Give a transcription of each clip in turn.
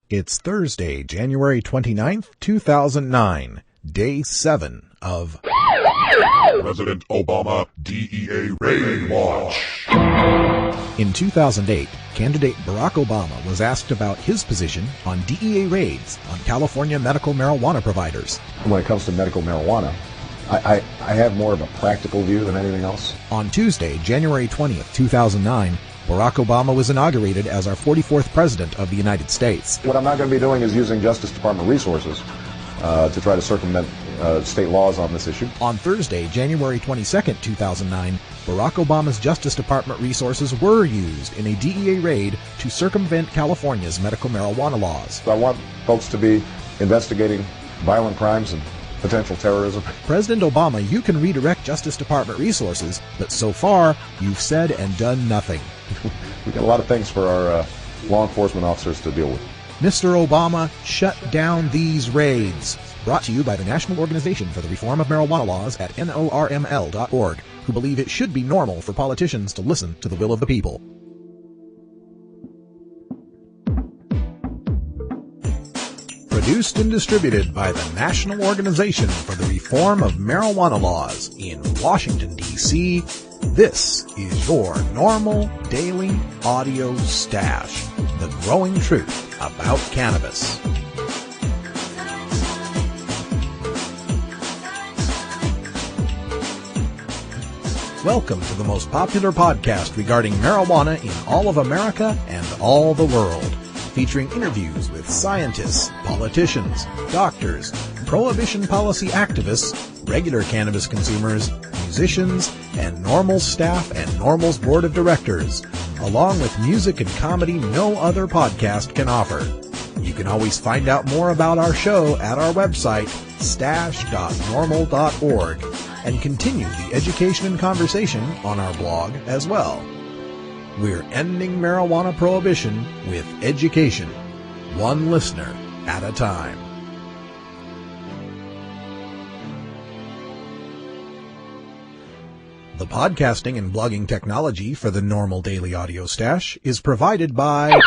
It's Thursday, January 29th, 2009, Day 7 of President Obama DEA Raid Watch. In 2008, candidate Barack Obama was asked about his position on DEA raids on California medical marijuana providers. When it comes to medical marijuana, I have more of a practical view than anything else. On Tuesday, January 20th, 2009, Barack Obama was inaugurated as our 44th President of the United States. What I'm not going to be doing is using Justice Department resources to try to circumvent state laws on this issue. On Thursday, January 22nd, 2009, Barack Obama's Justice Department resources were used in a DEA raid to circumvent California's medical marijuana laws. I want folks to be investigating violent crimes and potential terrorism. President Obama, you can redirect Justice Department resources, but so far, you've said and done nothing. We've got a lot of things for our law enforcement officers to deal with. Mr. Obama, shut down these raids. Brought to you by the National Organization for the Reform of Marijuana Laws at NORML.org, who believe it should be normal for politicians to listen to the will of the people. Produced and distributed by the National Organization for the Reform of Marijuana Laws in Washington, D.C., this is your NORML Daily Audio Stash, the growing truth about cannabis. Welcome to the most popular podcast regarding marijuana in all of America and all the world, featuring interviews with scientists, politicians, doctors, prohibition policy activists, regular cannabis consumers, musicians, and NORML staff and NORML's board of directors, along with music and comedy no other podcast can offer. You can always find out more about our show at our website, stash.normal.org, and continue the education and conversation on our blog as well. We're ending marijuana prohibition with education, one listener at a time. The podcasting and blogging technology for the NORML Daily Audio Stash is provided by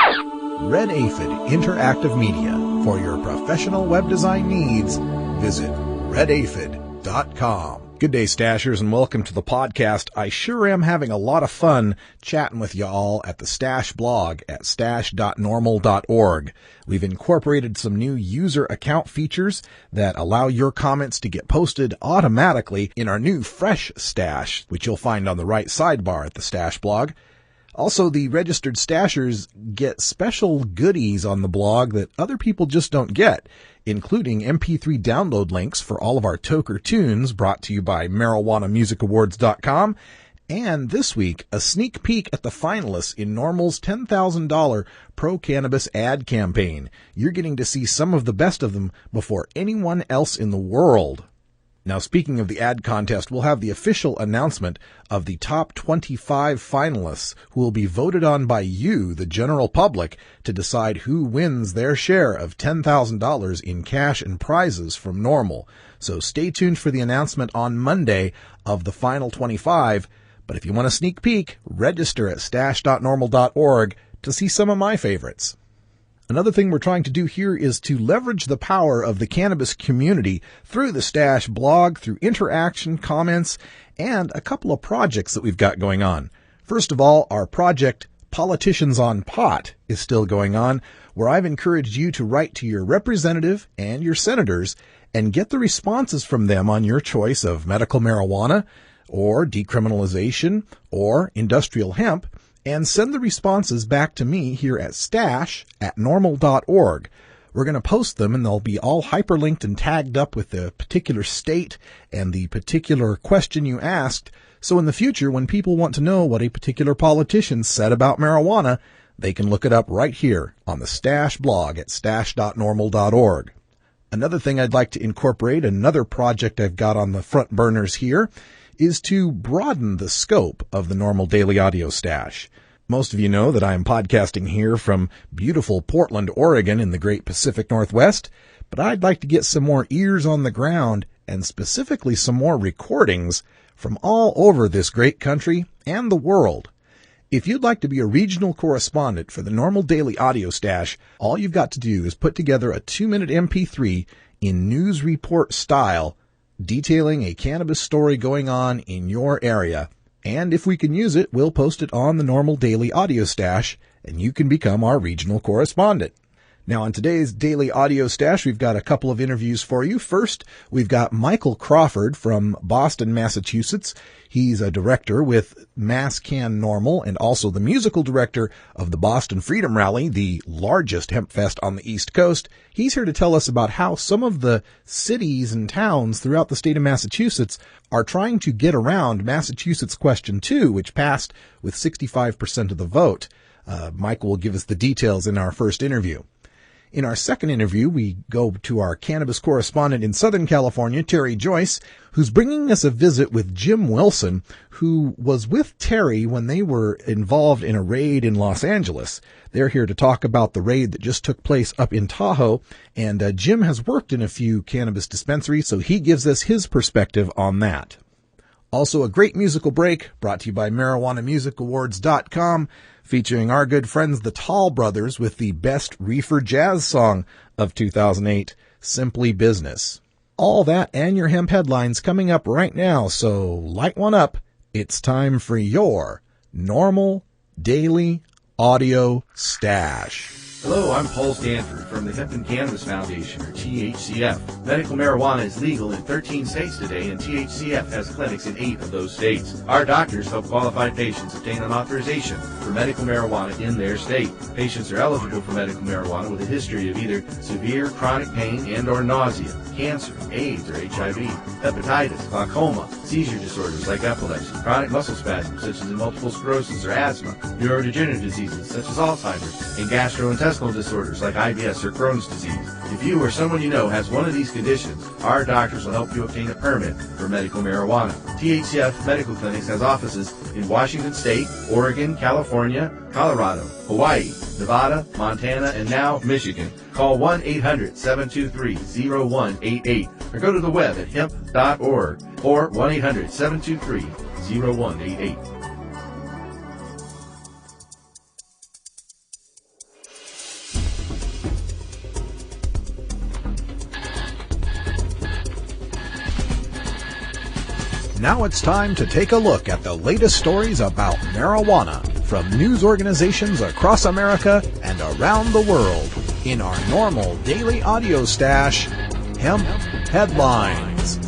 Red Aphid Interactive Media. For your professional web design needs, visit redaphid.com. Good day, Stashers, and welcome to the podcast. I sure am having a lot of fun chatting with you all at the Stash blog at stash.normal.org. We've incorporated some new user account features that allow your comments to get posted automatically in our new Fresh Stash, which you'll find on the right sidebar at the Stash blog. Also, the registered Stashers get special goodies on the blog that other people just don't get, including MP3 download links for all of our Toker tunes brought to you by MarijuanaMusicAwards.com, and this week, a sneak peek at the finalists in NORML's $10,000 pro-cannabis ad campaign. You're getting to see some of the best of them before anyone else in the world. Now, speaking of the ad contest, we'll have the official announcement of the top 25 finalists who will be voted on by you, the general public, to decide who wins their share of $10,000 in cash and prizes from NORML. So stay tuned for the announcement on Monday of the final 25. But if you want a sneak peek, register at stash.normal.org to see some of my favorites. Another thing we're trying to do here is to leverage the power of the cannabis community through the Stash blog, through interaction, comments, and a couple of projects that we've got going on. First of all, our project Politicians on Pot is still going on, where I've encouraged you to write to your representative and your senators and get the responses from them on your choice of medical marijuana or decriminalization or industrial hemp, and send the responses back to me here at stash@normal.org. We're going to post them, and they'll be all hyperlinked and tagged up with the particular state and the particular question you asked. So in the future, when people want to know what a particular politician said about marijuana, they can look it up right here on the Stash blog at stash.normal.org. Another thing I'd like to incorporate, another project I've got on the front burners here, is to broaden the scope of the NORML Daily Audio Stash. Most of you know that I am podcasting here from beautiful Portland, Oregon in the great Pacific Northwest, but I'd like to get some more ears on the ground and specifically some more recordings from all over this great country and the world. If you'd like to be a regional correspondent for the NORML Daily Audio Stash, all you've got to do is put together a 2-minute MP3 in news report style detailing a cannabis story going on in your area. And if we can use it, we'll post it on the NORML Daily Audio Stash, and you can become our regional correspondent. Now, on today's Daily Audio Stash, we've got a couple of interviews for you. First, we've got Michael Crawford from Boston, Massachusetts. He's a director with MassCan NORML and also the musical director of the Boston Freedom Rally, the largest hemp fest on the East Coast. He's here to tell us about how some of the cities and towns throughout the state of Massachusetts are trying to get around Massachusetts Question 2, which passed with 65% of the vote. Michael will give us the details in our first interview. In our second interview, we go to our cannabis correspondent in Southern California, Terry Joyce, who's bringing us a visit with Jim Wilson, who was with Terry when they were involved in a raid in Los Angeles. They're here to talk about the raid that just took place up in Tahoe, and Jim has worked in a few cannabis dispensaries, so he gives us his perspective on that. Also, a great musical break brought to you by MarijuanaMusicAwards.com, featuring our good friends, the Tall Brothers, with the best reefer jazz song of 2008, Simply Business. All that and your hemp headlines coming up right now, so light one up. It's time for your NORML Daily Audio Stash. Hello, I'm Paul Stanford from the Hemp and Cannabis Foundation, or THCF. Medical marijuana is legal in 13 states today, and THCF has clinics in 8 of those states. Our doctors help qualified patients obtain an authorization for medical marijuana in their state. Patients are eligible for medical marijuana with a history of either severe chronic pain and or nausea, cancer, AIDS or HIV, hepatitis, glaucoma, seizure disorders like epilepsy, chronic muscle spasms such as multiple sclerosis or asthma, neurodegenerative diseases such as Alzheimer's, and gastrointestinal disorders like IBS or Crohn's disease. If you or someone you know has one of these conditions, our doctors will help you obtain a permit for medical marijuana. THCF Medical Clinics has offices in Washington State, Oregon, California, Colorado, Hawaii, Nevada, Montana, and now Michigan. Call 1-800-723-0188 or go to the web at hemp.org or 1-800-723-0188. Now it's time to take a look at the latest stories about marijuana from news organizations across America and around the world in our NORML Daily Audio Stash, Hemp Headlines.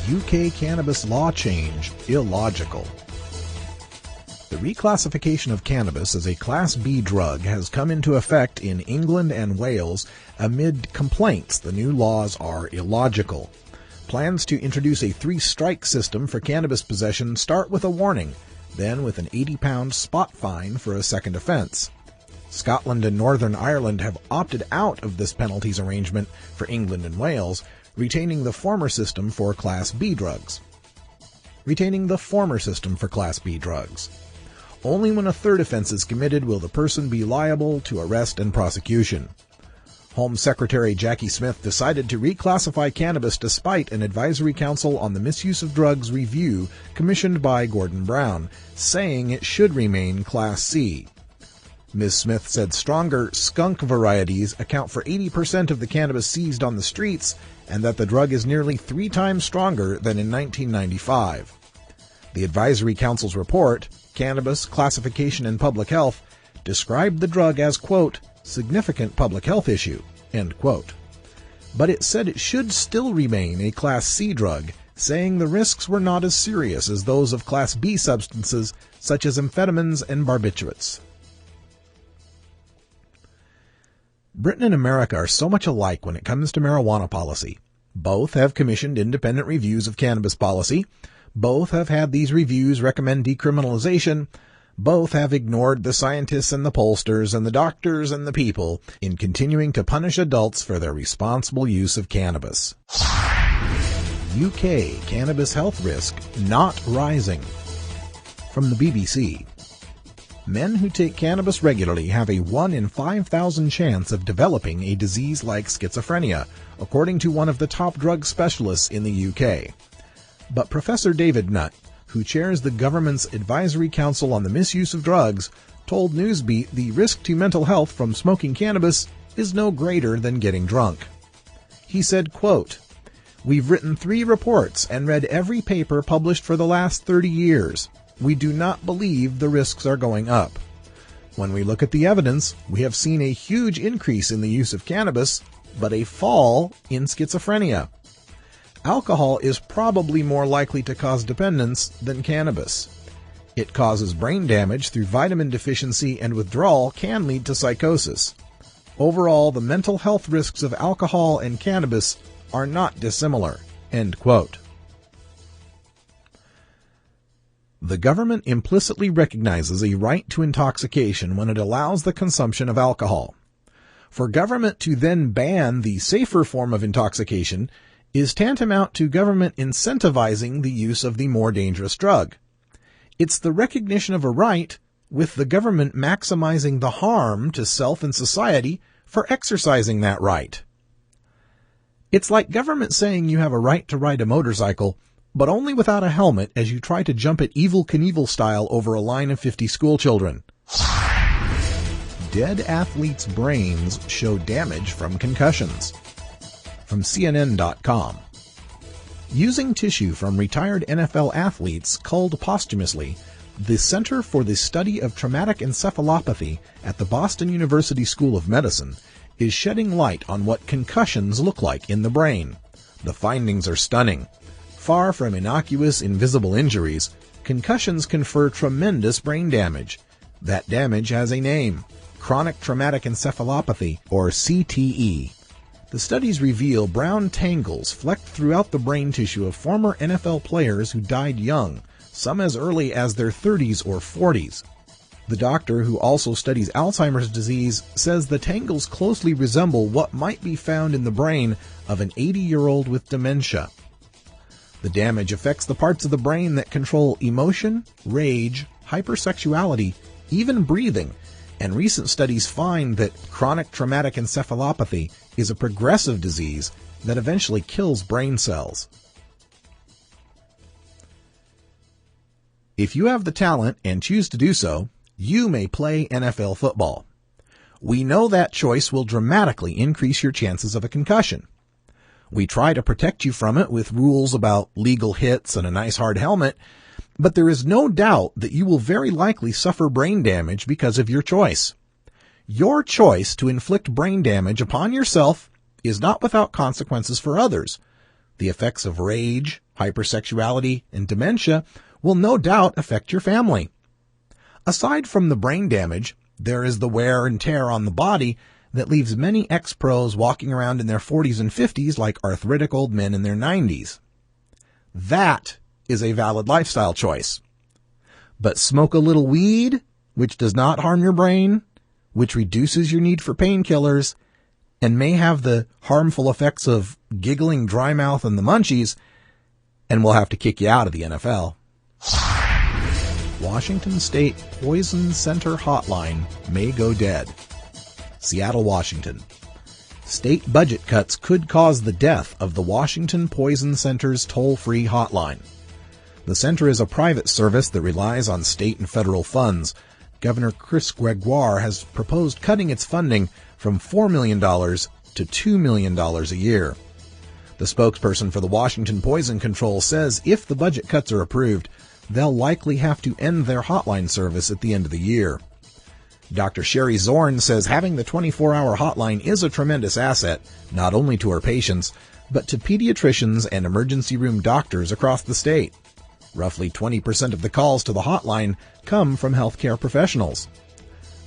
UK cannabis law change illogical. The reclassification of cannabis as a Class B drug has come into effect in England and Wales amid complaints the new laws are illogical. Plans to introduce a 3-strike system for cannabis possession start with a warning, then with an £80 spot fine for a second offense. Scotland and Northern Ireland have opted out of this penalties arrangement for England and Wales, retaining the former system for Class B drugs. Only when a third offense is committed will the person be liable to arrest and prosecution. Home Secretary Jackie Smith decided to reclassify cannabis despite an advisory council on the misuse of drugs review commissioned by Gordon Brown, saying it should remain Class C. Ms. Smith said stronger skunk varieties account for 80% of the cannabis seized on the streets and that the drug is nearly 3 times stronger than in 1995. The Advisory Council's report, Cannabis, Classification, and Public Health, described the drug as, quote, significant public health issue, end quote. But it said it should still remain a Class C drug, saying the risks were not as serious as those of Class B substances such as amphetamines and barbiturates. Britain and America are so much alike when it comes to marijuana policy. Both have commissioned independent reviews of cannabis policy. Both have had these reviews recommend decriminalization. Both have ignored the scientists and the pollsters and the doctors and the people in continuing to punish adults for their responsible use of cannabis. UK cannabis health risk not rising. From the BBC. Men who take cannabis regularly have a 1 in 5,000 chance of developing a disease like schizophrenia, according to one of the top drug specialists in the UK. But Professor David Nutt, who chairs the government's Advisory Council on the Misuse of Drugs, told Newsbeat the risk to mental health from smoking cannabis is no greater than getting drunk. He said, quote, "We've written 3 reports and read every paper published for the last 30 years. We do not believe the risks are going up. When we look at the evidence, we have seen a huge increase in the use of cannabis, but a fall in schizophrenia. Alcohol is probably more likely to cause dependence than cannabis. It causes brain damage through vitamin deficiency, and withdrawal can lead to psychosis. Overall, the mental health risks of alcohol and cannabis are not dissimilar." End quote. The government implicitly recognizes a right to intoxication when it allows the consumption of alcohol. For government to then ban the safer form of intoxication is tantamount to government incentivizing the use of the more dangerous drug. It's the recognition of a right, with the government maximizing the harm to self and society for exercising that right. It's like government saying you have a right to ride a motorcycle, but only without a helmet as you try to jump it Evel Knievel style over a line of 50 schoolchildren. Dead athletes' brains show damage from concussions. From CNN.com. Using tissue from retired NFL athletes culled posthumously, the Center for the Study of Traumatic Encephalopathy at the Boston University School of Medicine is shedding light on what concussions look like in the brain. The findings are stunning. Far from innocuous, invisible injuries, concussions confer tremendous brain damage. That damage has a name: chronic traumatic encephalopathy, or CTE. The studies reveal brown tangles flecked throughout the brain tissue of former NFL players who died young, some as early as their 30s or 40s. The doctor, who also studies Alzheimer's disease, says the tangles closely resemble what might be found in the brain of an 80-year-old with dementia. The damage affects the parts of the brain that control emotion, rage, hypersexuality, even breathing, and recent studies find that chronic traumatic encephalopathy is a progressive disease that eventually kills brain cells. If you have the talent and choose to do so, you may play NFL football. We know that choice will dramatically increase your chances of a concussion. We try to protect you from it with rules about legal hits and a nice hard helmet, but there is no doubt that you will very likely suffer brain damage because of your choice. Your choice to inflict brain damage upon yourself is not without consequences for others. The effects of rage, hypersexuality, and dementia will no doubt affect your family. Aside from the brain damage, there is the wear and tear on the body that leaves many ex-pros walking around in their 40s and 50s like arthritic old men in their 90s. That is a valid lifestyle choice. But smoke a little weed, which does not harm your brain, which reduces your need for painkillers, and may have the harmful effects of giggling, dry mouth, and the munchies, and we'll have to kick you out of the NFL. Washington State Poison Center Hotline may go dead. Seattle, Washington. State budget cuts could cause the death of the Washington Poison Center's toll-free hotline. The center is a private service that relies on state and federal funds. Governor Chris Gregoire has proposed cutting its funding from $4 million to $2 million a year. The spokesperson for the Washington Poison Control says if the budget cuts are approved, they'll likely have to end their hotline service at the end of the year. Dr. Sherry Zorn says having the 24-hour hotline is a tremendous asset, not only to her patients, but to pediatricians and emergency room doctors across the state. Roughly 20% of the calls to the hotline come from healthcare professionals.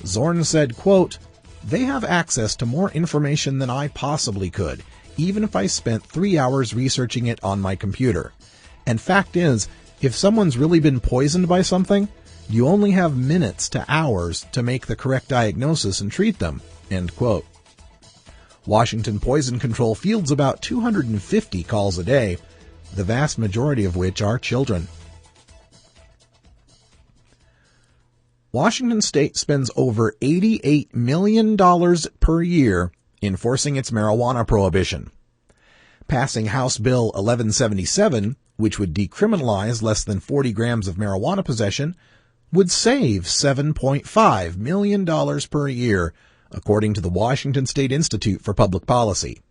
Zorn said, quote, "They have access to more information than I possibly could, even if I spent 3 hours researching it on my computer. And fact is, if someone's really been poisoned by something, you only have minutes to hours to make the correct diagnosis and treat them." End quote. Washington Poison Control fields about 250 calls a day, the vast majority of which are children. Washington State spends over $88 million per year enforcing its marijuana prohibition. Passing House Bill 1177 which would decriminalize less than 40 grams of marijuana possession, would save $7.5 million per year, according to the Washington State Institute for Public Policy.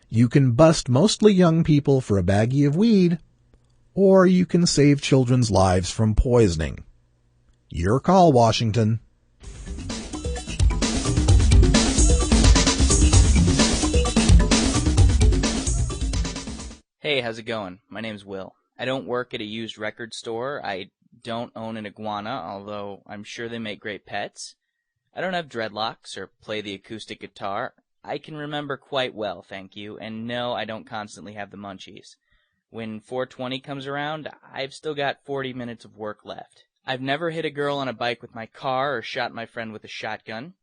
You can bust mostly young people for a baggie of weed, or you can save children's lives from poisoning. Your call, Washington. Hey, how's it going? My name's Will. I don't work at a used record store. I don't own an iguana, although I'm sure they make great pets. I don't have dreadlocks or play the acoustic guitar. I can remember quite well, thank you, and no, I don't constantly have the munchies. When 420 comes around, I've still got 40 minutes of work left. I've never hit a girl on a bike with my car or shot my friend with a shotgun.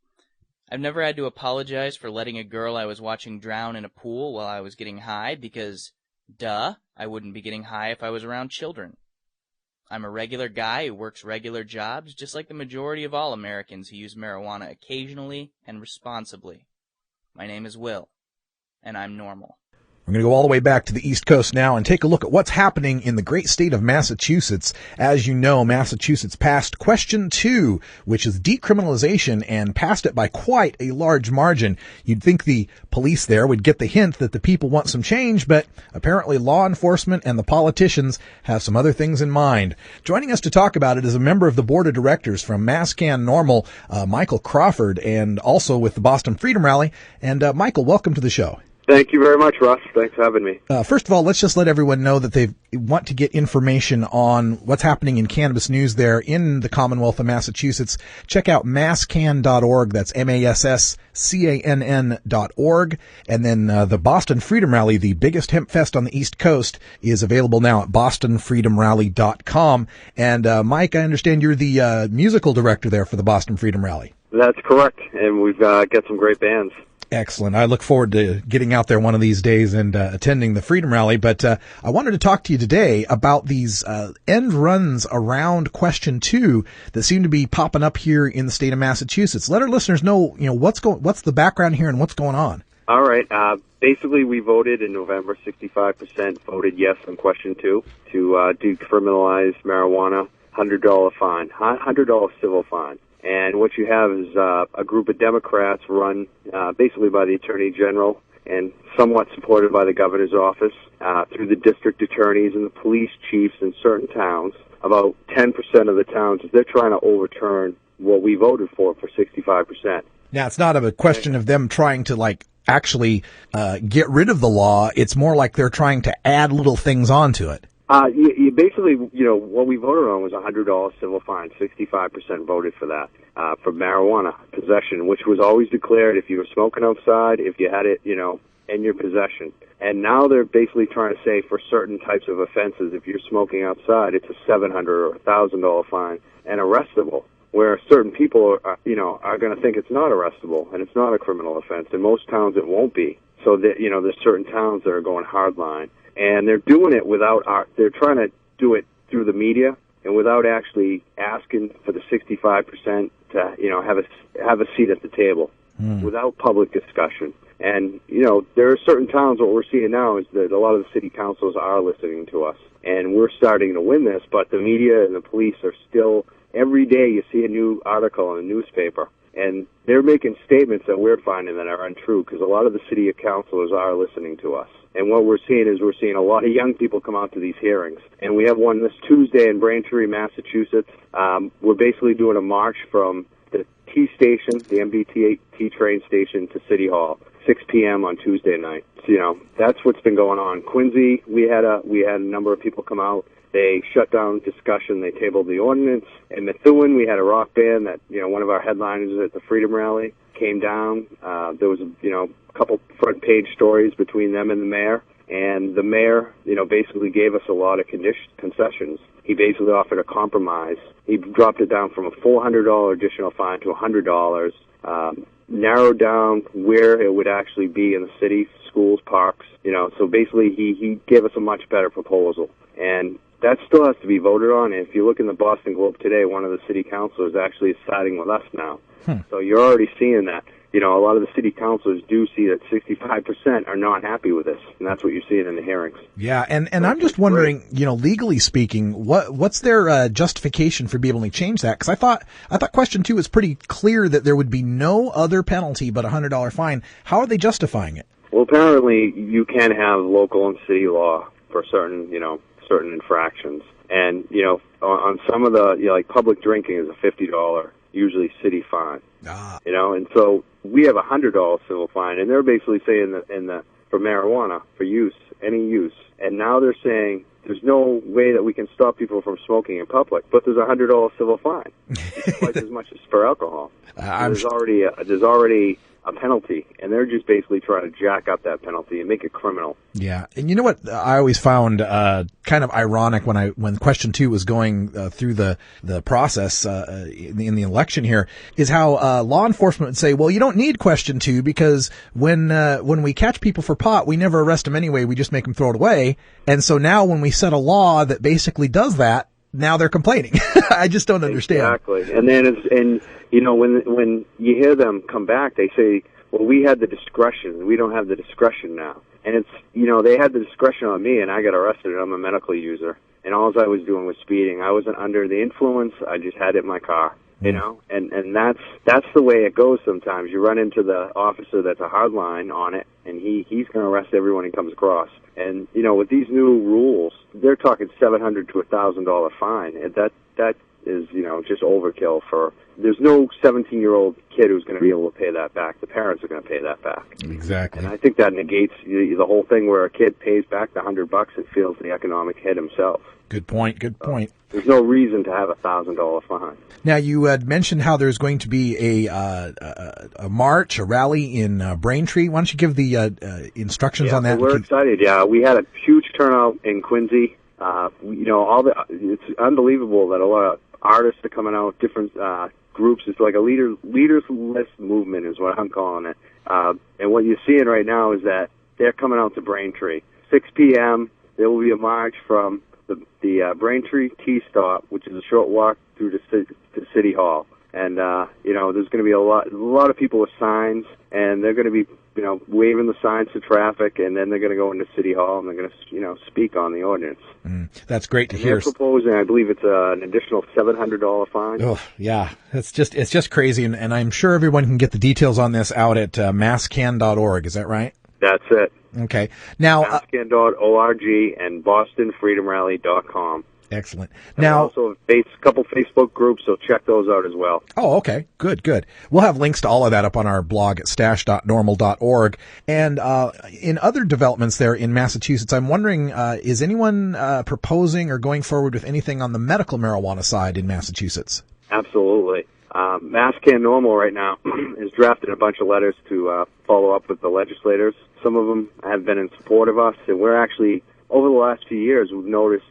I've never had to apologize for letting a girl I was watching drown in a pool while I was getting high because, duh, I wouldn't be getting high if I was around children. I'm a regular guy who works regular jobs, just like the majority of all Americans who use marijuana occasionally and responsibly. My name is Will, and I'm normal. We're going to go all the way back to the East Coast now and take a look at what's happening in the great state of Massachusetts. As you know, Massachusetts passed Question 2, which is decriminalization, and passed it by quite a large margin. You'd think the police there would get the hint that the people want some change, but apparently law enforcement and the politicians have some other things in mind. Joining us to talk about it is a member of the board of directors from MassCan NORML, Michael Crawford, and also with the Boston Freedom Rally. And Michael, welcome to the show. Thank you very much, Russ. Thanks for having me. First of all, let's just let everyone know that they want to get information on what's happening in cannabis news there in the Commonwealth of Massachusetts. Check out masscan.org. That's MASSCANN.org. And then the Boston Freedom Rally, the biggest hemp fest on the East Coast, is available now at bostonfreedomrally.com. And Mike, I understand you're the musical director there for the Boston Freedom Rally. That's correct, and we've got some great bands. Excellent. I look forward to getting out there one of these days and attending the Freedom Rally. But I wanted to talk to you today about these end runs around Question 2 that seem to be popping up here in the state of Massachusetts. Let our listeners know, what's the background here and what's going on. All right. Basically, we voted in November. 65% voted yes on Question 2 to decriminalize marijuana. $100 fine, $100 civil fine. And what you have is a group of Democrats run basically by the Attorney General and somewhat supported by the Governor's office through the district attorneys and the police chiefs in certain towns. About 10% of the towns, they're trying to overturn what we voted for 65%. Now, it's not a question of them trying to, actually get rid of the law. It's more like they're trying to add little things onto it. You basically, what we voted on was a $100 civil fine. 65% voted for that, for marijuana possession, which was always declared if you were smoking outside, if you had it, in your possession. And now they're basically trying to say for certain types of offenses, if you're smoking outside, it's a $700 or $1,000 fine and arrestable. Where certain people are going to think it's not arrestable and it's not a criminal offense. In most towns, it won't be. So that there's certain towns that are going hardline. And they're doing it they're trying to do it through the media and without actually asking for the 65% to, have a seat at the table, without public discussion. And, there are certain towns, what we're seeing now is that a lot of the city councils are listening to us. And we're starting to win this, but the media and the police are still, every day you see a new article in a newspaper. And they're making statements that we're finding that are untrue because a lot of the city councilors are listening to us. And what we're seeing is we're seeing a lot of young people come out to these hearings. And we have one this Tuesday in Braintree, Massachusetts. We're basically doing a march from the T station, the MBT train station, to City Hall, 6 p.m. on Tuesday night. So, that's what's been going on. Quincy, we had a number of people come out. They shut down discussion. They tabled the ordinance. In Methuen, we had a rock band that, one of our headliners at the Freedom Rally came down. There was, a couple front page stories between them and the mayor. And the mayor, basically gave us a lot of concessions. He basically offered a compromise. He dropped it down from a $400 additional fine to $100, narrowed down where it would actually be in the city, schools, parks, So basically he gave us a much better proposal. And that still has to be voted on. And if you look in the Boston Globe today, one of the city councilors actually is siding with us now. So you're already seeing that. a lot of the city councilors do see that 65% are not happy with this, and that's what you're seeing in the hearings. Yeah, and I'm just wondering, legally speaking, what's their justification for being able to change that? Because I thought question 2 was pretty clear that there would be no other penalty but a $100 fine. How are they justifying it? Well, apparently you can have local and city law for certain infractions. And, on some of the, like public drinking is a $50, usually city fine. And so we have a $100 civil fine, and they're basically saying that for marijuana, for use, any use. And now they're saying there's no way that we can stop people from smoking in public, but there's a $100 civil fine. It's twice as much as for alcohol. There's already a penalty, and they're just basically trying to jack up that penalty and make it criminal. Yeah, and you know what I always found kind of ironic when question 2 was going through the process in the election here is how law enforcement would say, well, you don't need question 2 because when we catch people for pot, we never arrest them anyway. We just make them throw it away. And so now when we set a law that basically does that, now they're complaining. I just don't understand. Exactly. And then when you hear them come back, they say, well, we had the discretion. We don't have the discretion now. And it's, they had the discretion on me, and I got arrested, and I'm a medical user. And all I was doing was speeding. I wasn't under the influence. I just had it in my car, and that's the way it goes sometimes. You run into the officer that's a hard line on it, and he's going to arrest everyone he comes across. And, with these new rules, they're talking $700 to $1,000 fine. And that is, just overkill there's no 17-year-old kid who's going to be able to pay that back. The parents are going to pay that back. Exactly. And I think that negates the whole thing where a kid pays back the $100 and feels the economic hit himself. Good point. There's no reason to have a $1,000 fine. Now, you had mentioned how there's going to be a march, a rally in Braintree. Why don't you give the instructions on that? We're excited. Yeah, we had a huge turnout in Quincy. It's unbelievable that a lot of artists are coming out, different groups. It's like a leaders list movement is what I'm calling it. And what you're seeing right now is that they're coming out to Braintree. 6 p.m., there will be a march from the Braintree T-stop, which is a short walk through to City Hall. And, there's going to be a lot of people with signs, and they're going to be, waving the signs to traffic, and then they're going to go into City Hall, and they're going to, speak on the ordinance. That's great to hear. They're proposing, I believe it's an additional $700 fine. Oh, yeah. It's just crazy, and I'm sure everyone can get the details on this out at masscan.org. Is that right? That's it. Okay. Now, masscan.org and bostonfreedomrally.com. Excellent. And now, also a couple Facebook groups, so check those out as well. Oh, okay. Good. We'll have links to all of that up on our blog at stash.normal.org. And in other developments there in Massachusetts, I'm wondering, is anyone proposing or going forward with anything on the medical marijuana side in Massachusetts? Absolutely. MassCan NORML right now is drafting a bunch of letters to follow up with the legislators. Some of them have been in support of us, and we're actually, over the last few years, we've noticed,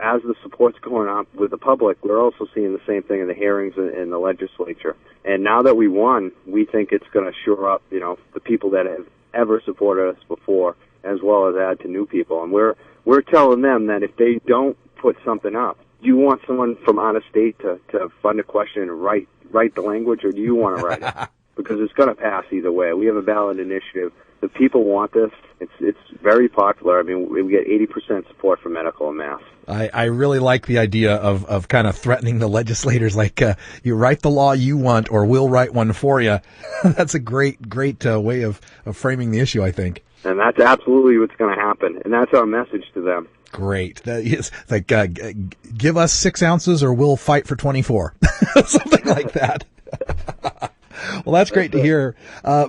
as the support's going up with the public, we're also seeing the same thing in the hearings in the legislature. And now that we won, we think it's going to shore up, the people that have ever supported us before, as well as add to new people. And we're telling them that if they don't put something up, do you want someone from out of state to fund a question and write the language, or do you want to write it? Because it's going to pass either way. We have a ballot initiative. The people want this. It's very popular. I mean, we get 80% support for medical in Mass. I really like the idea of kind of threatening the legislators, like you write the law you want, or we'll write one for you. That's a great way of framing the issue, I think. And that's absolutely what's going to happen, and that's our message to them. Great. That is like, give us 6 ounces or we'll fight for 24. Something like that. Well, that's great to hear.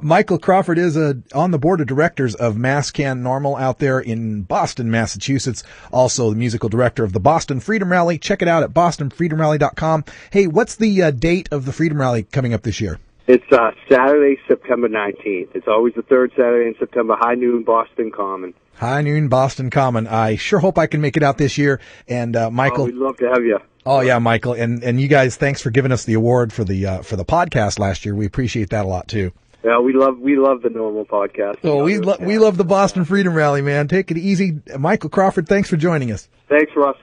Michael Crawford is on the board of directors of MassCan NORML out there in Boston, Massachusetts. Also the musical director of the Boston Freedom Rally. Check it out at bostonfreedomrally.com. Hey, what's the date of the Freedom Rally coming up this year? It's Saturday, September 19th. It's always the third Saturday in September, high noon, Boston Common. High noon, Boston Common. I sure hope I can make it out this year. And Michael, we'd love to have you. Oh yeah, Michael, and you guys, thanks for giving us the award for the podcast last year. We appreciate that a lot too. Yeah, we love the NORML podcast. Oh, we love the Boston Freedom Rally, man. Take it easy, Michael Crawford. Thanks for joining us. Thanks, Russ.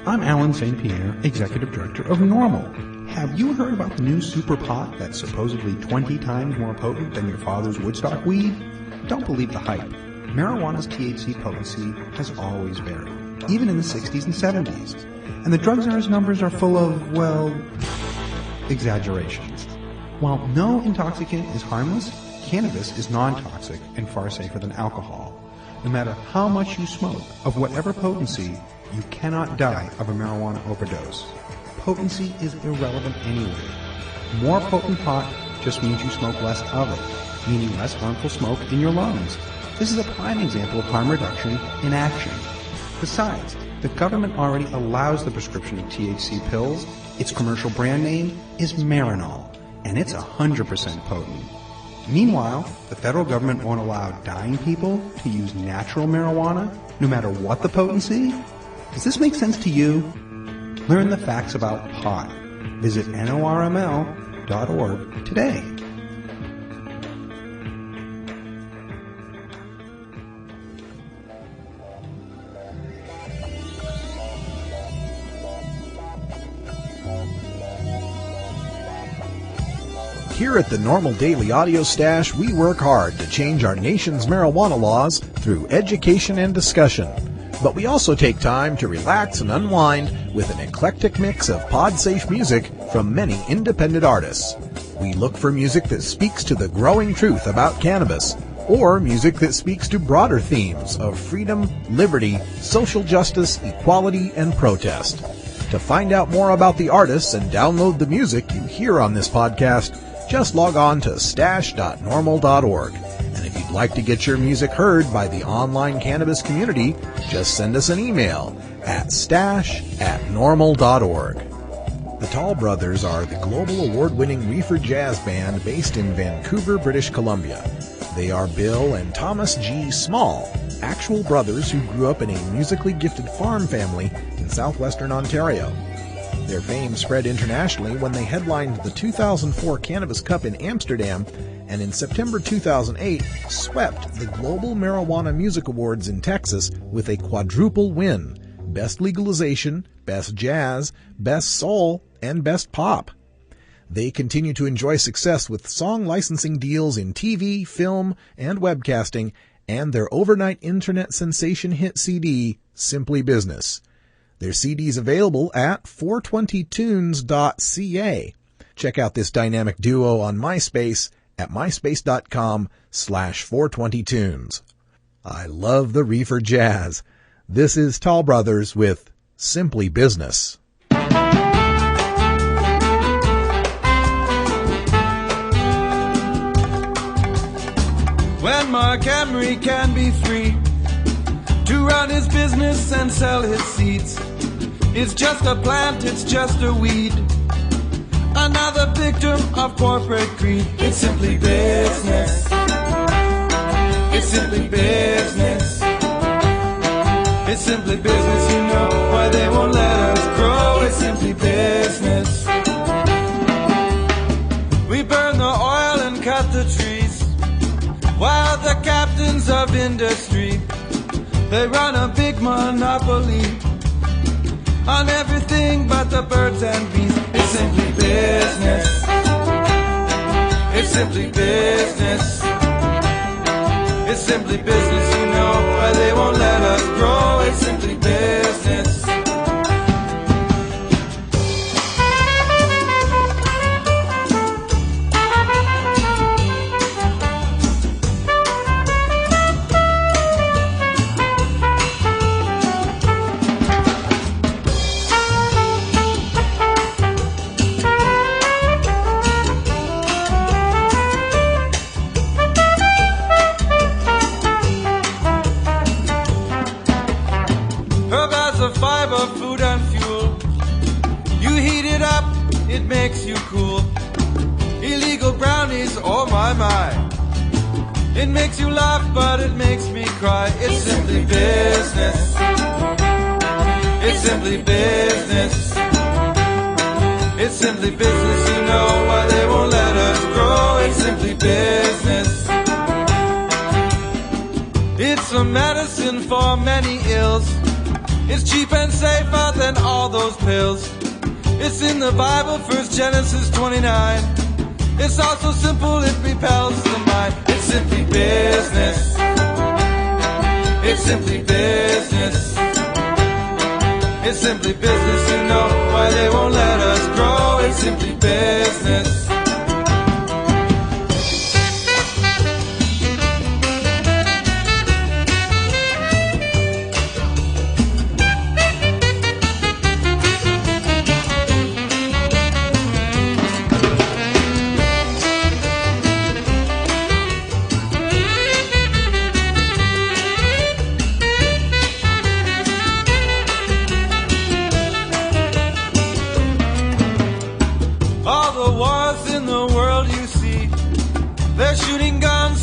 I'm Alan St. Pierre, Executive Director of NORML. Have you heard about the new super pot that's supposedly 20 times more potent than your father's Woodstock weed? Don't believe the hype. Marijuana's THC potency has always varied, even in the 60s and 70s. And the drug czar's numbers are full of, well, exaggerations. While no intoxicant is harmless, cannabis is non-toxic and far safer than alcohol. No matter how much you smoke, of whatever potency, you cannot die of a marijuana overdose. Potency is irrelevant anyway. More potent pot just means you smoke less of it, meaning less harmful smoke in your lungs. This is a prime example of harm reduction in action. Besides, the government already allows the prescription of THC pills. Its commercial brand name is Marinol, and it's 100% potent. Meanwhile, the federal government won't allow dying people to use natural marijuana, no matter what the potency? Does this make sense to you? Learn the facts about pot. Visit NORML.org today. Here at the Normal Daily Audio Stash, we work hard to change our nation's marijuana laws through education and discussion. But we also take time to relax and unwind with an eclectic mix of pod-safe music from many independent artists. We look for music that speaks to the growing truth about cannabis, or music that speaks to broader themes of freedom, liberty, social justice, equality, and protest. To find out more about the artists and download the music you hear on this podcast, just log on to stash.normal.org. And if you'd like to get your music heard by the online cannabis community, just send us an email at stash@normal.org. The Tall Brothers are the global award-winning reefer jazz band based in Vancouver, British Columbia. They are Bill and Thomas G. Small, actual brothers who grew up in a musically gifted farm family in southwestern Ontario. Their fame spread internationally when they headlined the 2004 Cannabis Cup in Amsterdam, and in September 2008 swept the Global Marijuana Music Awards in Texas with a quadruple win: Best Legalization, Best Jazz, Best Soul, and Best Pop. They continue to enjoy success with song licensing deals in TV, film, and webcasting, and their overnight internet sensation hit CD, Simply Business. Their CD is available at 420tunes.ca. Check out this dynamic duo on MySpace at myspace.com/420tunes. I love the reefer jazz. This is Tall Brothers with Simply Business. When Mark Emery can be free to run his business and sell his seeds, it's just a plant, it's just a weed, another victim of corporate greed. It's simply business. It's simply business. It's simply business, you know why they won't let us grow. It's simply business. We burn the oil and cut the trees, while the captains of industry, they run a big monopoly on everything but the birds and bees. It's simply business. It's simply business. It's simply business, you know why they won't let us grow. It's simply business. Food and fuel. You heat it up, it makes you cool. Illegal brownies, oh my my. It makes you laugh, but it makes me cry. It's simply business. It's simply business. It's simply business, you know why they won't let us grow. It's simply business. It's a medicine for many ills. It's cheap and safer than all those pills. It's in the Bible, 1 Genesis 29. It's all so simple it repels the mind. It's simply business. It's simply business. It's simply business, you know why they won't let us grow. It's simply business.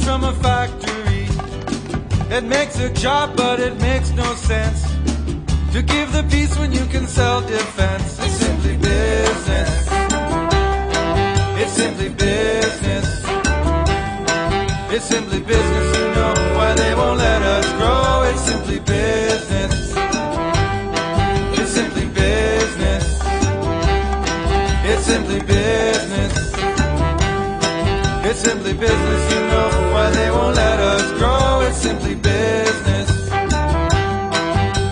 From a factory. It makes a job, but it makes no sense to give the peace when you can sell defense. It's simply business. It's simply business. It's simply business, you know why they won't let us grow. It's simply business. It's simply business. It's simply business. It's simply business, you know why they won't let us grow. It's simply business.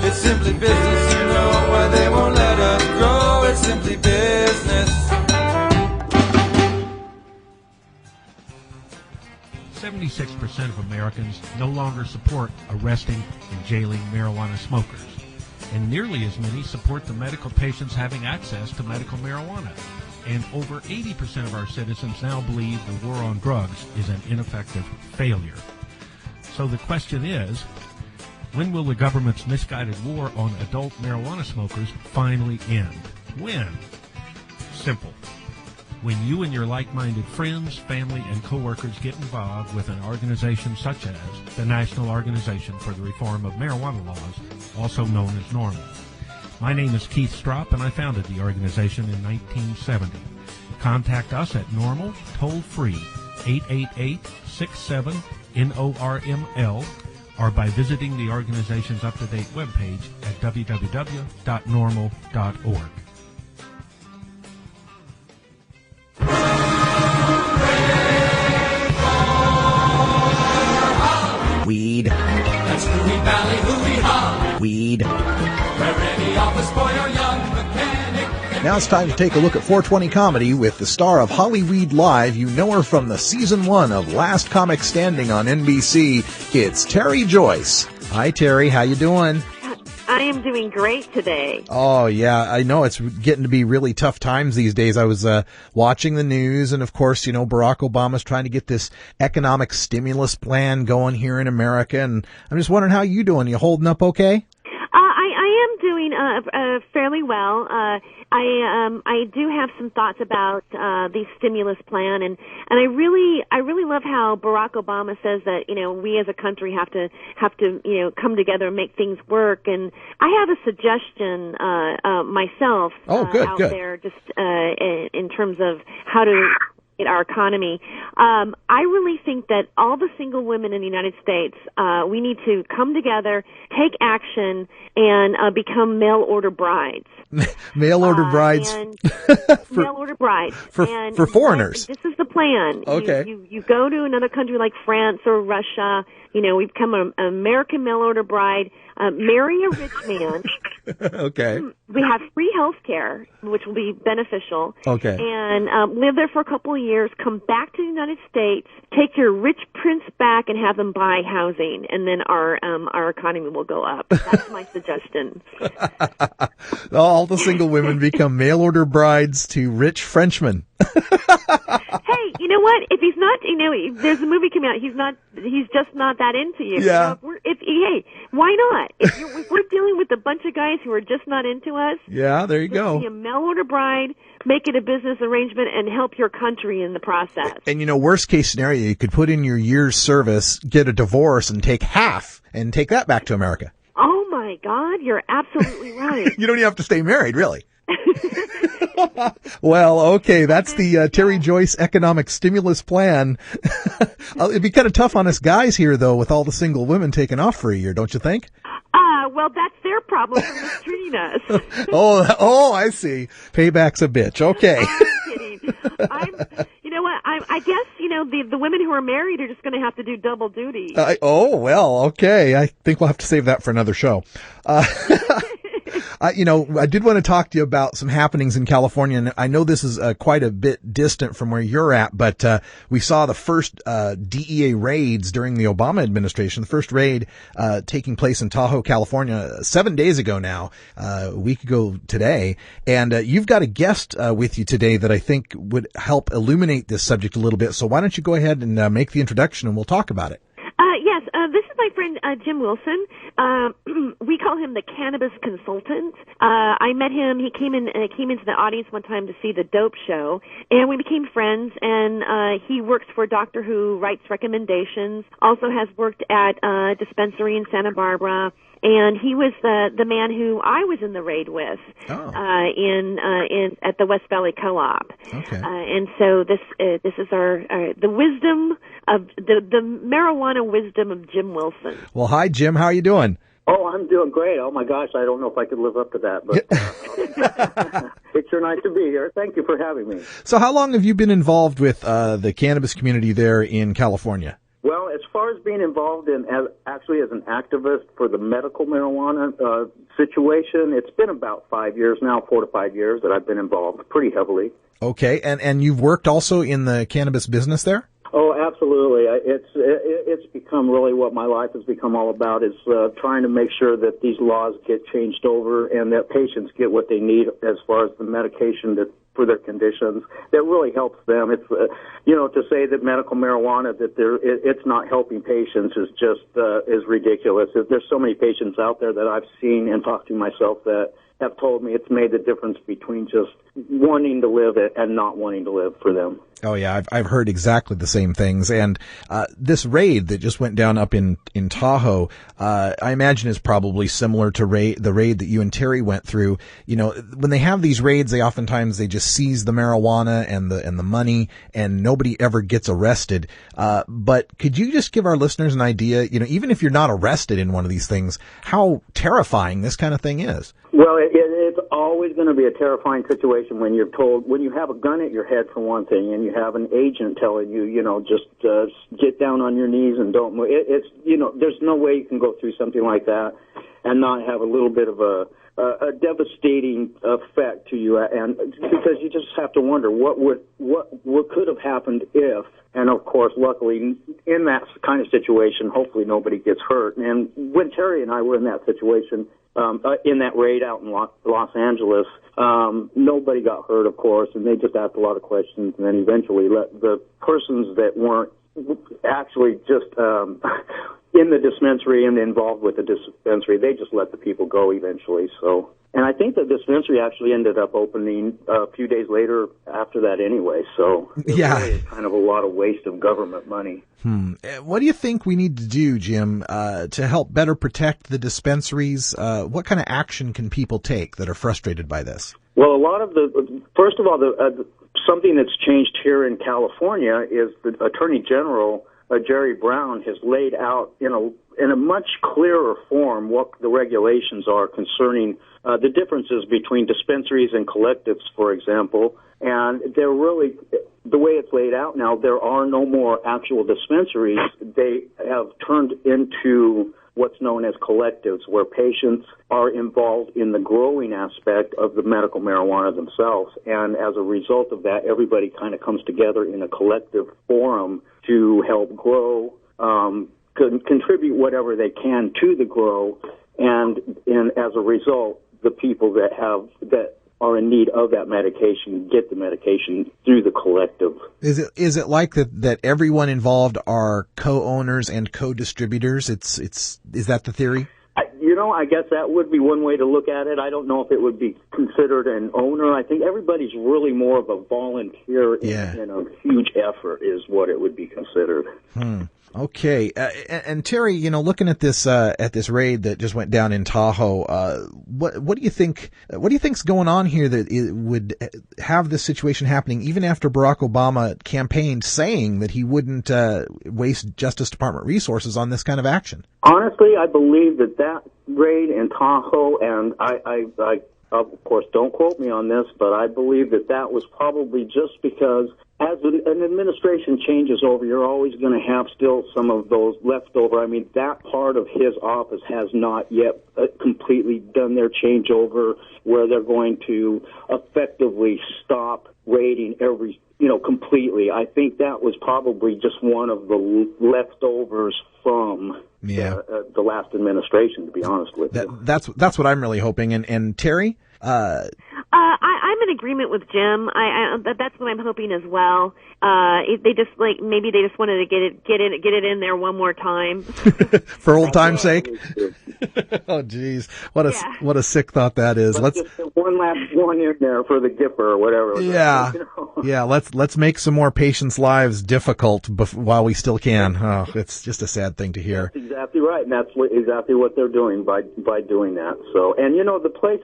It's simply business, you know why they won't let us grow. It's simply business. 76% of Americans no longer support arresting and jailing marijuana smokers, and nearly as many support the medical patients having access to medical marijuana. And over 80% of our citizens now believe the war on drugs is an ineffective failure. So the question is, when will the government's misguided war on adult marijuana smokers finally end? When? Simple. When you and your like-minded friends, family, and coworkers get involved with an organization such as the National Organization for the Reform of Marijuana Laws, also known as NORML. My name is Keith Stropp, and I founded the organization in 1970. Contact us at NORML, toll-free, 888-67-NORML, or by visiting the organization's up-to-date webpage at www.norml.org. Weed. That's Hooey Valley, hooey-ha. Weed. Where any office boy or young mechanic. Now it's time to take a look at 420 Comedy with the star of Hollyweed Live. You know her from the season 1 of Last Comic Standing on NBC. It's Terry Joyce. Hi, Terry. How you doing? I am doing great today. Oh, yeah. I know it's getting to be really tough times these days. I was watching the news, and of course, you know, Barack Obama's trying to get this economic stimulus plan going here in America, and I'm just wondering how you doing. You holding up okay? I am doing fairly well. I do have some thoughts about the stimulus plan, and I really love how Barack Obama says that, you know, we as a country have to you know, come together and make things work. And I have a suggestion myself out there, just in terms of how to our economy. I really think that all the single women in the United States, we need to come together, take action, and become mail order brides. Mail order brides. Mail order brides for foreigners. This is the plan. Okay. You go to another country like France or Russia. You know, we become an American mail order bride. Marry a rich man. Okay. We have free health care, which will be beneficial. Okay. And live there for a couple of years, come back to the United States, take your rich prince back and have them buy housing, and then our economy will go up. That's my suggestion. All the single women become mail-order brides to rich Frenchmen. Hey, you know what? If he's not, you know, there's a movie coming out. He's just not that into you. Yeah. You know, hey, why not? If we're dealing with a bunch of guys who are just not into us. Yeah, there you go. Be a mail-order bride, make it a business arrangement, and help your country in the process. And, you know, worst case scenario, you could put in your year's service, get a divorce, and take half, and take that back to America. Oh, my God, you're absolutely right. You don't even have to stay married, really. Well, okay, that's the Terry Joyce economic stimulus plan. It'd be kind of tough on us guys here, though, with all the single women taking off for a year, don't you think? Well, that's their problem for mistreating us. Oh, I see. Payback's a bitch. Okay. I'm kidding. You know what? I guess, the women who are married are just going to have to do double duty. Well, okay. I think we'll have to save that for another show. I did want to talk to you about some happenings in California, and I know this is quite a bit distant from where you're at, but we saw the first DEA raids during the Obama administration, the first raid taking place in Tahoe, California, 7 days ago now, a week ago today, and you've got a guest with you today that I think would help illuminate this subject a little bit, so why don't you go ahead and make the introduction and we'll talk about it. Yes, this is my friend Jim Wilson. We call him the cannabis consultant. I met him. He came into the audience one time to see the Dope Show, and we became friends. And he works for a doctor who writes recommendations. Also has worked at a dispensary in Santa Barbara. And he was the man who I was in the raid with at the West Valley Co-op. Okay. And so this is the wisdom of the marijuana wisdom of Jim Wilson. Well, hi Jim, how are you doing? Oh, I'm doing great. Oh my gosh, I don't know if I could live up to that, but it's sure nice to be here. Thank you for having me. So, how long have you been involved with the cannabis community there in California? Well, as far as being involved as an activist for the medical marijuana situation, it's been about 5 years now, 4 to 5 years that I've been involved pretty heavily. Okay, and you've worked also in the cannabis business there? Oh, absolutely. It's become really what my life has become all about is trying to make sure that these laws get changed over and that patients get what they need as far as the medication for their conditions that really helps them. It's to say that medical marijuana it's not helping patients is just is ridiculous. There's so many patients out there that I've seen and talked to myself that have told me it's made the difference between just wanting to live and not wanting to live for them. Oh yeah, I've heard exactly the same things. And this raid that just went down up in Tahoe, I imagine is probably similar to the raid that you and Terry went through. When they have these raids, they just seize the marijuana and the money, and nobody ever gets arrested. But could you just give our listeners an idea, even if you're not arrested in one of these things, how terrifying this kind of thing is? Well, it's always going to be a terrifying situation when you have a gun at your head for one thing, and you have an agent telling you, just get down on your knees and don't move. There's no way you can go through something like that and not have a little bit of a devastating effect to you, and because you just have to wonder what could have happened if. And of course, luckily, in that kind of situation, hopefully nobody gets hurt. And when Terry and I were in that situation, in that raid out in Los Angeles, nobody got hurt, of course, and they just asked a lot of questions, and then eventually let the persons that weren't actually just in the dispensary and involved with the dispensary, they just let the people go eventually. So, and I think the dispensary actually ended up opening a few days later after that anyway. So yeah, really is kind of a lot of waste of government money. What do you think we need to do, Jim, to help better protect the dispensaries? What kind of action can people take that are frustrated by this? Well, first of all, something that's changed here in California is the Attorney General, Jerry Brown, has laid out in a much clearer form what the regulations are concerning the differences between dispensaries and collectives, for example. And they're really, the way it's laid out now, there are no more actual dispensaries. They have turned into what's known as collectives, where patients are involved in the growing aspect of the medical marijuana themselves. And as a result of that, everybody kind of comes together in a collective forum to help grow, contribute whatever they can to the grow, and as a result, the people that are in need of that medication get the medication through the collective. Is it like that everyone involved are co-owners and co-distributors? Is that the theory? I guess that would be one way to look at it. I don't know if it would be considered an owner. I think everybody's really more of a volunteer in a huge effort is what it would be considered. Okay, and Terry, looking at this raid that just went down in Tahoe, what do you think? What do you think's going on here that it would have this situation happening even after Barack Obama campaigned saying that he wouldn't waste Justice Department resources on this kind of action? Honestly, I believe that raid in Tahoe, and I of course, don't quote me on this, but I believe that was probably just because as an administration changes over, you're always going to have still some of those left over. I mean, that part of his office has not yet completely done their changeover where they're going to effectively stop raiding completely. I think that was probably just one of the leftovers from the last administration, to be honest with you. That's what I'm really hoping. And Terry? I'm in agreement with Jim. That's what I'm hoping as well. Maybe they just wanted to get it in there one more time. For old time's sake. Oh geez. What a sick thought that is. Let's just put one last one in there for the Gipper or whatever. Yeah. Yeah, let's make some more patients' lives difficult while we still can. Oh, it's just a sad thing to hear. That's exactly right. And that's exactly what they're doing by doing that. So, and the place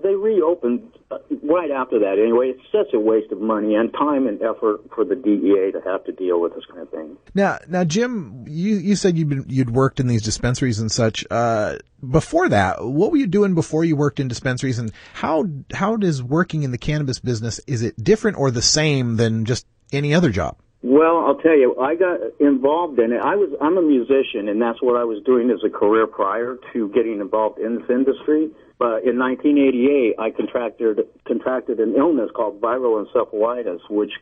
they reopened right after that anyway. It's such a waste of money and time and effort for the DEA to have to deal with this kind of thing. Now, Jim, you said you'd worked in these dispensaries and such. Before that, what were you doing before you worked in dispensaries, and how does working in the cannabis business, is it different or the same than just any other job? Well, I'll tell you, I got involved in it. I'm a musician, and that's what I was doing as a career prior to getting involved in this industry. But in 1988, I contracted an illness called viral encephalitis, which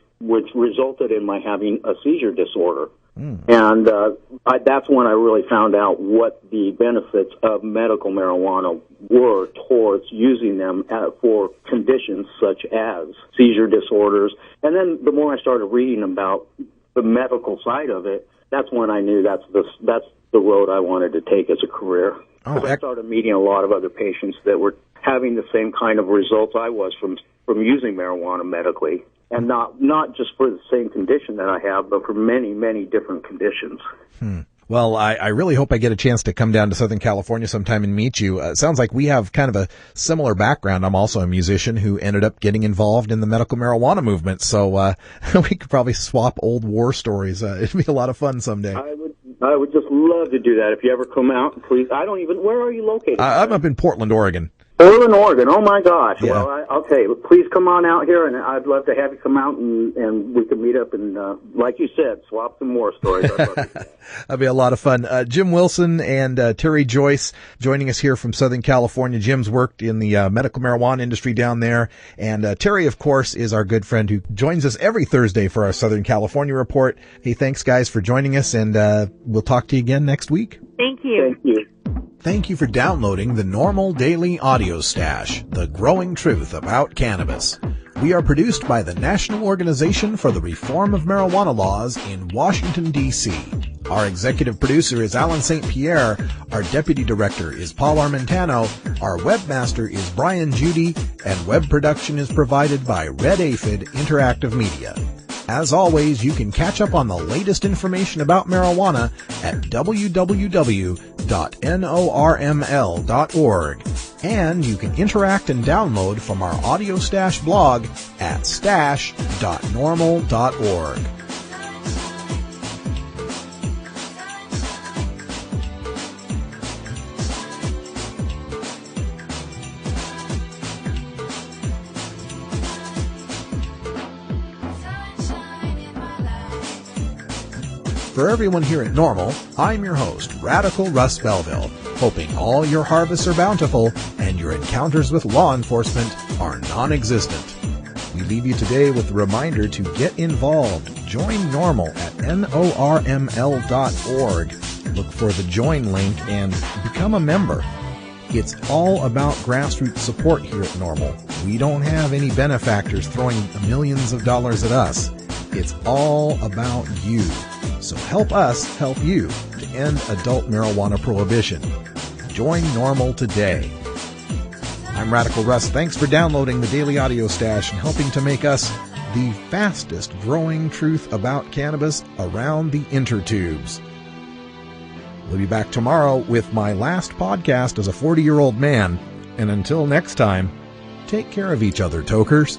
resulted in my having a seizure disorder. And that's when I really found out what the benefits of medical marijuana were towards using them for conditions such as seizure disorders. And then the more I started reading about the medical side of it, that's when I knew that's the road I wanted to take as a career. I started meeting a lot of other patients that were having the same kind of results I was from using marijuana medically. And not just for the same condition that I have, but for many, many different conditions. Well, I really hope I get a chance to come down to Southern California sometime and meet you. It sounds like we have kind of a similar background. I'm also a musician who ended up getting involved in the medical marijuana movement, so we could probably swap old war stories. It'd be a lot of fun someday. I would just love to do that. If you ever come out, please. Where are you located? I'm up in Portland, Oregon. Portland, Oregon. Oh my gosh. Yeah. Well, I'll tell you, please come on out here, and I'd love to have you come out and we can meet up and, like you said, swap some more stories. I'd love to. That'd be a lot of fun. Jim Wilson and Terry Joyce joining us here from Southern California. Jim's worked in the medical marijuana industry down there, and Terry, of course, is our good friend who joins us every Thursday for our Southern California report. Hey, thanks, guys, for joining us, and we'll talk to you again next week. Thank you. Thank you. Thank you for downloading the NORML Daily Audio Stash, the growing truth about cannabis. We are produced by the National Organization for the Reform of Marijuana Laws in Washington, D.C. Our executive producer is Alan St. Pierre. Our deputy director is Paul Armentano. Our webmaster is Brian Judy, and web production is provided by Red Aphid Interactive Media. As always, you can catch up on the latest information about marijuana at www.norml.org. And you can interact and download from our Audio Stash blog at stash.norml.org. For everyone here at NORML, I'm your host, Radical Russ Belville, hoping all your harvests are bountiful and your encounters with law enforcement are non-existent. We leave you today with a reminder to get involved. Join NORML at norml.org. Look for the join link and become a member. It's all about grassroots support here at NORML. We don't have any benefactors throwing millions of dollars at us. It's all about you. So help us help you to end adult marijuana prohibition. Join NORML today. I'm Radical Russ. Thanks for downloading the Daily Audio Stash and helping to make us the fastest growing truth about cannabis around the intertubes. We'll be back tomorrow with my last podcast as a 40-year-old man. And until next time, take care of each other, tokers.